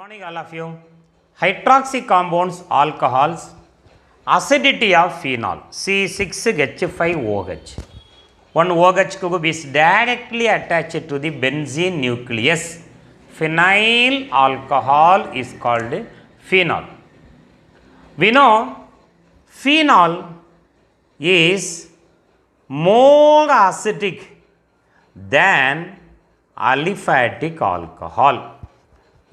Morning all of you. Hydroxy compounds, alcohols, acidity of phenol C6H5OH. One OH group is directly attached to the benzene nucleus. Phenyl alcohol is called phenol. We know phenol is more acidic than aliphatic alcohol.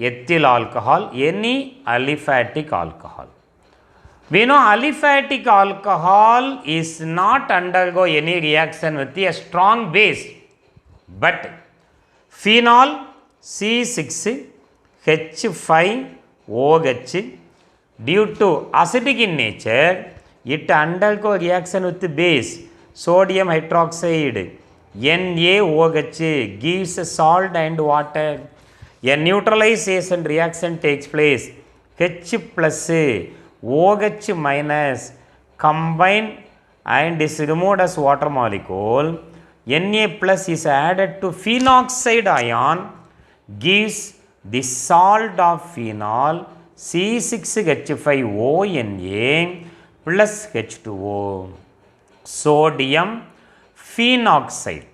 Ethyl alcohol, any aliphatic alcohol. We know aliphatic alcohol is not undergo any reaction with a strong base, but phenol C6H5OH due to acidic in nature, it undergo reaction with the base sodium hydroxide NaOH gives salt and water. A neutralization reaction takes place. H plus OH minus combine and is removed as water molecule. Na plus is added to phenoxide ion, gives the salt of phenol C6H5ONa plus H2O. Sodium phenoxide.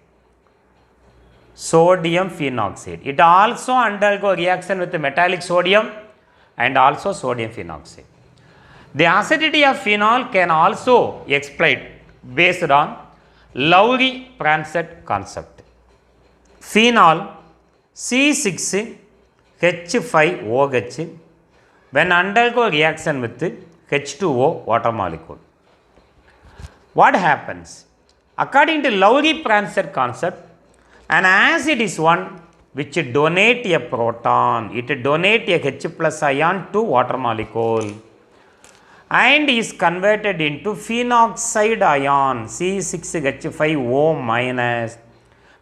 Sodium phenoxide. It also undergo reaction with the metallic sodium and also sodium phenoxide. The acidity of phenol can also explained based on Lowry-Pransett concept. Phenol C6H5OH when undergo reaction with H2O water molecule. What happens? According to Lowry-Pransett concept, an acid is one which donate a proton, it donate a H plus ion to water molecule and is converted into phenoxide ion C6H5O minus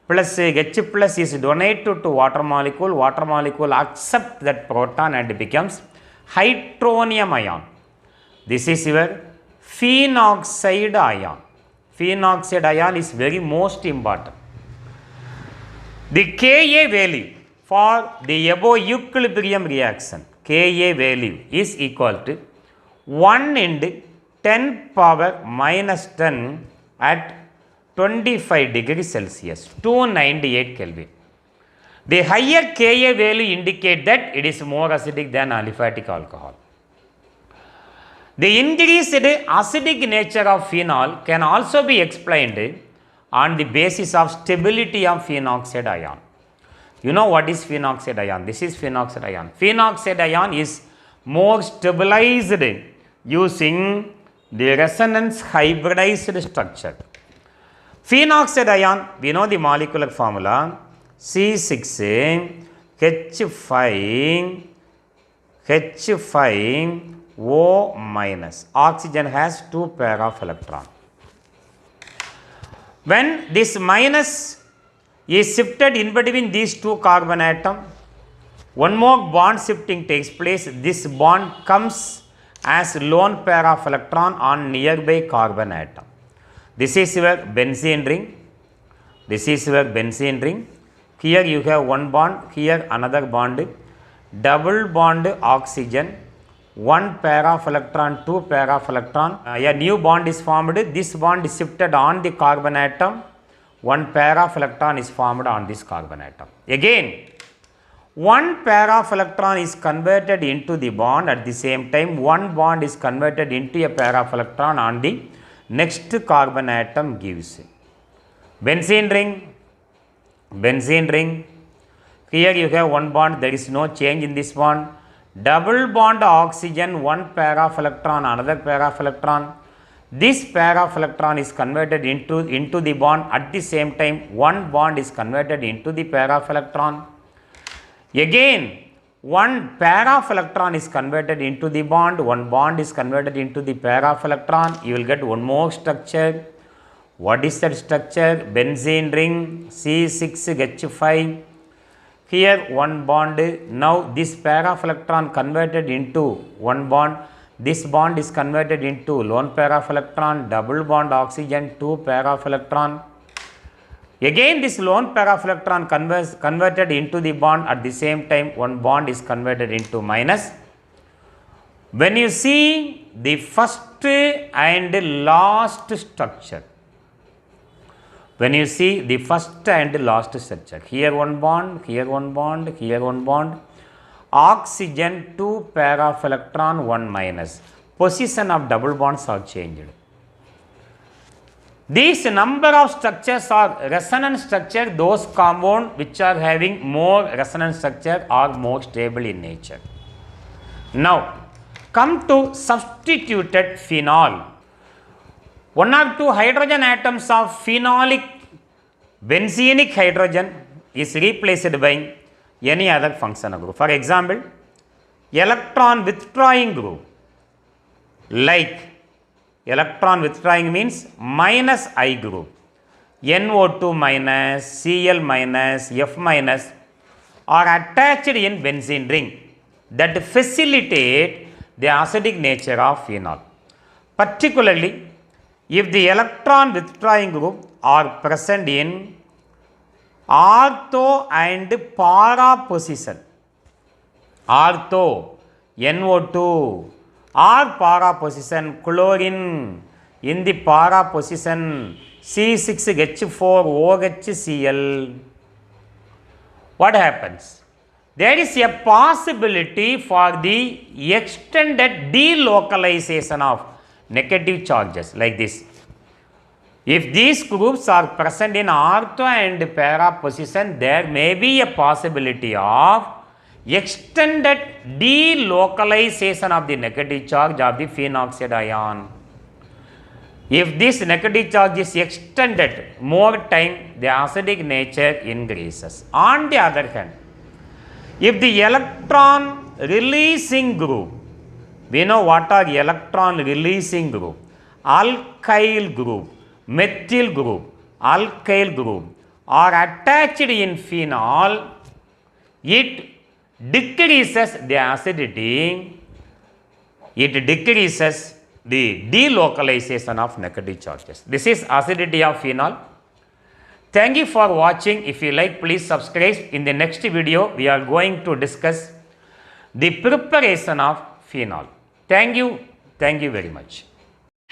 plus H plus is donated to water molecule accept that proton and becomes hydronium ion. This is your phenoxide ion. Phenoxide ion is very most important. The Ka value for the above equilibrium reaction, Ka value is equal to 1 into 10 power minus 10 at 25 degrees Celsius, 298 Kelvin. The higher Ka value indicate that it is more acidic than aliphatic alcohol. The increased acidic nature of phenol can also be explained on the basis of stability of phenoxide ion. You know what is phenoxide ion? This is phenoxide ion. Phenoxide ion is more stabilized using the resonance hybridized structure. Phenoxide ion, we know the molecular formula C6H5O minus. Oxygen has 2 pair of electrons. When this minus is shifted in between these two carbon atoms, one more bond shifting takes place. This bond comes as lone pair of electron on nearby carbon atom. This is your benzene ring. This is your benzene ring. Here you have one bond, here another bond. Double bond oxygen. One pair of electron, two pair of electron. A new bond is formed. This bond is shifted on the carbon atom. One pair of electron is formed on this carbon atom. Again, one pair of electron is converted into the bond. At the same time, one bond is converted into a pair of electron on the next carbon atom gives benzene ring. Benzene ring. Here you have one bond. There is no change in this bond. Double bond oxygen, one pair of electron, another pair of electron. This pair of electron is converted into the bond. At the same time, one bond is converted into the pair of electron. Again, one pair of electron is converted into the bond. One bond is converted into the pair of electron. You will get one more structure. What is that structure? Benzene ring, C6H5. Here one bond. Now this pair of electron converted into one bond. This bond is converted into lone pair of electron, double bond oxygen, two pair of electron. Again, this lone pair of electron converted into the bond, at the same time one bond is converted into minus. When you see the first and last structure, when you see the first and last structure, here one bond, here one bond, here one bond, oxygen 2 pair of electron 1 minus, position of double bonds are changed. These number of structures are resonance structure. Those compounds which are having more resonance structure are more stable in nature. Now come to substituted phenol. One or two hydrogen atoms of phenolic benzenic hydrogen is replaced by any other functional group. For example, electron withdrawing group, like electron withdrawing means minus I group, NO2 minus, Cl minus, F minus are attached in benzene ring that facilitate the acidic nature of phenol. Particularly, if the electron withdrawing group are present in ortho and para position, ortho NO2 or para position chlorine, in the para position C6H4OHCl, what happens? There is a possibility for the extended delocalization of negative charges like this. If these groups are present in ortho and para position, there may be a possibility of extended delocalization of the negative charge of the phenoxide ion. If this negative charge is extended more time, the acidic nature increases. On the other hand, if the electron releasing group, we know what are electron releasing group, alkyl group, methyl group, alkyl group are attached in phenol, it decreases the acidity, it decreases the delocalization of negative charges. This is acidity of phenol. Thank you for watching. If you like, please subscribe. In the next video, we are going to discuss the preparation of phenol. Thank you very much.